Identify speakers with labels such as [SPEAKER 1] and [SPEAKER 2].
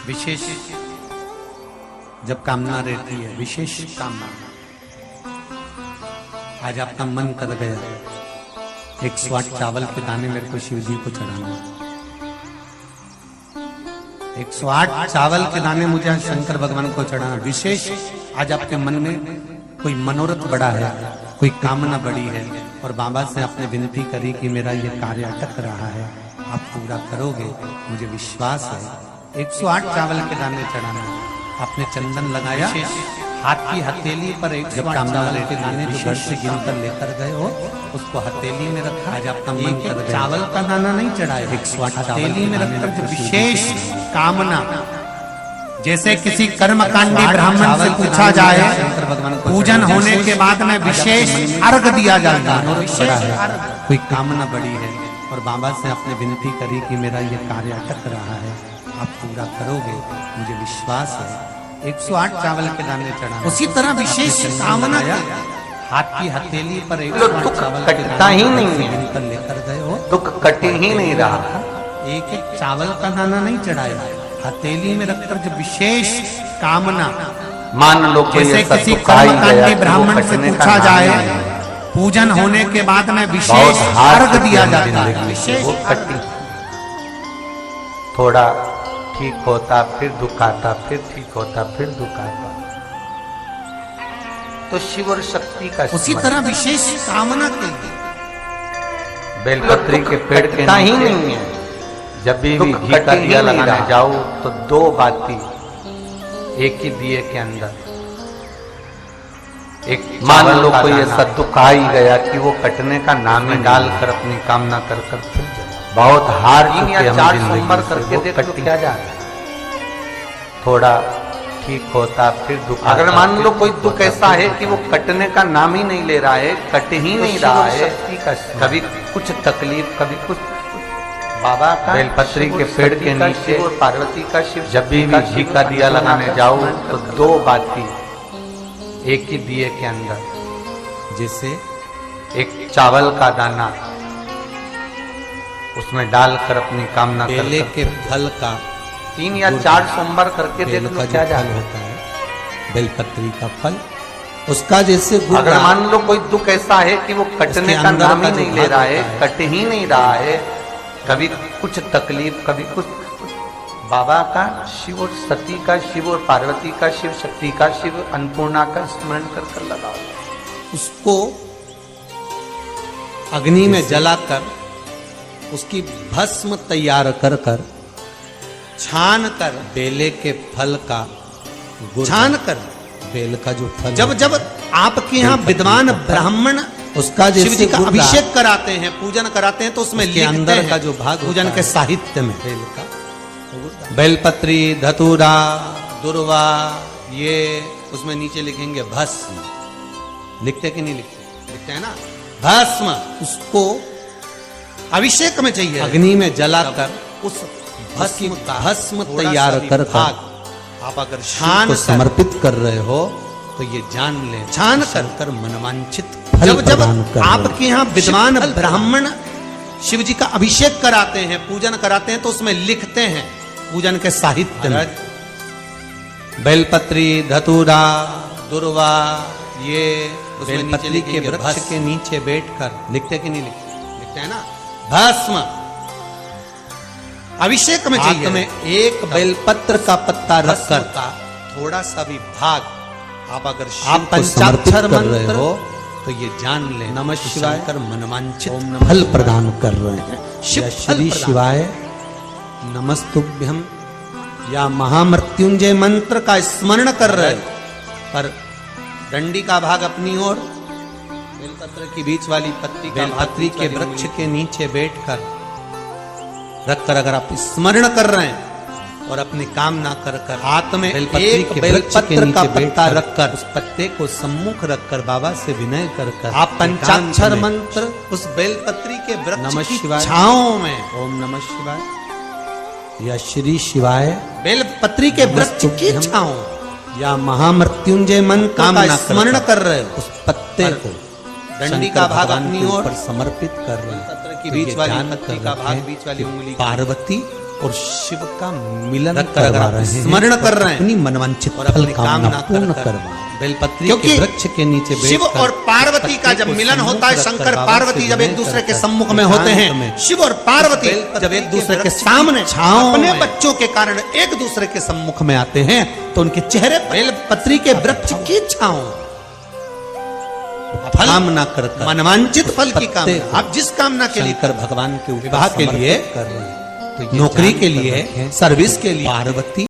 [SPEAKER 1] विशेष जब कामना रहती है, विशेष कामना, आज आपका मन कर गया 108 चावल के दाने मेरे को शिव जी को चढ़ाना, 108 चावल के दाने मुझे शंकर भगवान को चढ़ाना। विशेष आज आपके मन में कोई मनोरथ बड़ा है, कोई कामना बड़ी है, और बाबा से आपने विनती करी कि मेरा ये कार्य अटक रहा है, आप पूरा करोगे, मुझे विश्वास है। 108 चावल के दाने चढ़ाना, आपने चंदन लगाया, हाथ की हथेली पर 108 चावल के दाने जो घर से गिनकर लेकर गए हो उसको हथेली में रखा। आज आपका मन कर गया, चावल का दाना नहीं चढ़ाया, 108 हथेली में रखकर जो विशेष कामना, जैसे किसी कर्मकांडी ब्राह्मण से पूछा जाए पूजन होने के बाद में विशेष अर्घ दिया जाता है, कोई कामना बड़ी है, और बाबा से आपने विनती करी कि मेरा ये कार्य अटक रहा है, आप पूरा करोगे, मुझे विश्वास है। 108 चावल के दाने चढ़ा, उसी तरह विशेष कामना हाथ की हथेली पर 108 चावल
[SPEAKER 2] कटता ही नहीं है,
[SPEAKER 1] लेकर गए हो,
[SPEAKER 2] दुख कट ही नहीं रहा।
[SPEAKER 1] एक एक चावल का दाना नहीं चढ़ाया, हथेली में रखकर जो विशेष कामना,
[SPEAKER 2] मान लो
[SPEAKER 1] जैसे किसी कर्मकांडी ब्राह्मण से पूछा जाए पूजन होने के बाद में विशेष अर्घ दिया जाता है, विशेष
[SPEAKER 2] थोड़ा ठीक होता फिर दुख आता, फिर ठीक होता फिर दुख आता, तो शिव और शक्ति का
[SPEAKER 1] उसी तरह विशेष कामना के लिए
[SPEAKER 2] बेलपत्री के पेड़ के ही नहीं है। जब भी घी का दिया लगाने जाओ तो 2 बाती एक ही दिए के अंदर, एक मान लो कोई ऐसा दुख आ ही गया कि वो कटने का नाम ही डालकर अपनी कामना कर कर फिर बहुत हार चुके हम, 4 सोमवार करके देखो क्या जा रहा है, थोड़ा ठीक होता फिर दुख। अगर मान लो कोई दुख ऐसा है कि वो कटने का नाम ही नहीं ले रहा है, कट ही नहीं रहा है, कभी कुछ तकलीफ कभी कुछ, बाबा का बेलपत्री के पेड़ के नीचे पार्वती का शिव, जब भी घी का दिया लगाने जाओ तो 2 बाती एक ही दिए के अंदर,
[SPEAKER 1] जैसे
[SPEAKER 2] एक चावल का दाना उसमें डालकर अपनी कामना
[SPEAKER 1] केले के फल का
[SPEAKER 2] 3 या 4 सोमवार करके देख लो क्या जाता
[SPEAKER 1] होता है, बेलपत्री का फल, उसका जैसे
[SPEAKER 2] अगर मान लो कोई दुख ऐसा है कि वो कटने का नाम ही नहीं ले रहा है, कट ही नहीं रहा है, कभी कुछ तकलीफ कभी कुछ, बाबा का शिव और सती का शिव और पार्वती का शिव, शक्ति का शिव, अन्नपूर्णा का स्मरण कर कर लगाओ,
[SPEAKER 1] उसको अग्नि में जलाकर उसकी भस्म तैयार कर कर छान कर बेले के फल का, छान कर बेल का जो फल, जब जब आपके यहाँ विद्वान ब्राह्मण उसका शिव जी का अभिषेक कराते हैं, पूजन कराते हैं, तो उसमें अंदर का जो भाग पूजन के साहित्य में बेल का, बेलपत्री, धतूरा, दुर्वा, ये उसमें नीचे लिखेंगे भस्म, लिखते कि नहीं लिखते, लिखते हैं ना, भस्म, उसको अभिषेक में चाहिए, अग्नि में जलाकर उस भस्म तैयार कर आप अगर छान को समर्पित कर रहे हो तो ये जान ले, छान कर मनवांछित जब जब आपके यहाँ विद्वान ब्राह्मण शिव जी का अभिषेक कराते हैं, पूजन कराते हैं, तो उसमें लिखते हैं पूजन के साहित्य में बेलपत्री, धतूरा, दुर्वा, ये बेलपत्री के वृक्ष के नीचे बैठकर, लिखते कि नहीं लिखते, लिखते हैं ना, भस्म अभिषेक में चाहिए, में एक बेलपत्र का पत्ता रखकर थोड़ा सा भी भाग आप अगर आप पंचाक्षर कर रहे हो तो ये जान ले नमः शिवाय कर मनवांछित फल प्रदान कर रहे हैं। श्री शिवाय नमस्तुभ्यम या महामृत्युंजय मंत्र का स्मरण कर रहे, पर डंडी का भाग अपनी ओर, बेलपत्र की बीच वाली पत्ती, बेलपत्री के वृक्ष के नीचे बैठकर रखकर अगर आप स्मरण कर रहे हैं और अपनी कामना कर कर हाथ में एक बेलपत्र का पत्ता रखकर उस पत्ते को सम्मुख रखकर बाबा से विनय कर कर आप पंचाक्षर मंत्र उस बेलपत्री के वृक्ष की छांव में ओम नमः शिवाय या श्री शिवाय बेलपत्री के वृक्ष की छांव या महामृत्युंजय मंत्र का स्मरण कर रहे हो, उस पत्ते को डंडी का भाग अपनी ओर समर्पित कर रहे हैं, की बीच वाली पत्ती का भाग बीच वाली उंगली पार्वती और शिव का मिलन
[SPEAKER 3] करवा
[SPEAKER 1] अगर आप
[SPEAKER 3] रहे हैं,
[SPEAKER 1] स्मरण कर रहे हैं
[SPEAKER 3] अपनी मनवांछित
[SPEAKER 1] और
[SPEAKER 3] फल
[SPEAKER 1] अपनी
[SPEAKER 3] कामना
[SPEAKER 1] कामना
[SPEAKER 3] पूर्ण
[SPEAKER 1] कर
[SPEAKER 3] करवा।
[SPEAKER 1] बेलपत्री
[SPEAKER 2] क्योंकि
[SPEAKER 1] के वृक्ष के नीचे
[SPEAKER 2] शिव
[SPEAKER 1] बैठकर
[SPEAKER 2] और पार्वती का जब
[SPEAKER 1] पत्ते को
[SPEAKER 2] मिलन होता है,
[SPEAKER 1] सम्मुख
[SPEAKER 2] शंकर
[SPEAKER 1] रखकर बाबा
[SPEAKER 2] पार्वती
[SPEAKER 1] से
[SPEAKER 2] जब एक
[SPEAKER 1] विनय
[SPEAKER 2] दूसरे के
[SPEAKER 1] करकर
[SPEAKER 2] सम्मुख में होते
[SPEAKER 1] एकांत में
[SPEAKER 2] हैं, शिव और पार्वती
[SPEAKER 1] बेलपत्री
[SPEAKER 2] जब एक
[SPEAKER 1] के
[SPEAKER 2] दूसरे के
[SPEAKER 1] वृक्ष की
[SPEAKER 2] सामने
[SPEAKER 1] छांव
[SPEAKER 2] अपने
[SPEAKER 1] में
[SPEAKER 2] बच्चों के कारण एक दूसरे के सम्मुख में आते हैं, तो उनके चेहरे पर बेलपत्री के वृक्ष की छांव,
[SPEAKER 1] कामना करकर
[SPEAKER 2] मनवांचित फल की
[SPEAKER 1] पत्ते
[SPEAKER 2] कामना, आप जिस कामना के लिए
[SPEAKER 1] शंकर भगवान के
[SPEAKER 2] विवाह के लिए,
[SPEAKER 1] कर रहे हैं तो ये
[SPEAKER 3] नौकरी
[SPEAKER 1] जान
[SPEAKER 3] के
[SPEAKER 1] कर
[SPEAKER 3] लिए,
[SPEAKER 1] रखें,
[SPEAKER 2] सर्विस के लिए
[SPEAKER 1] पार्वती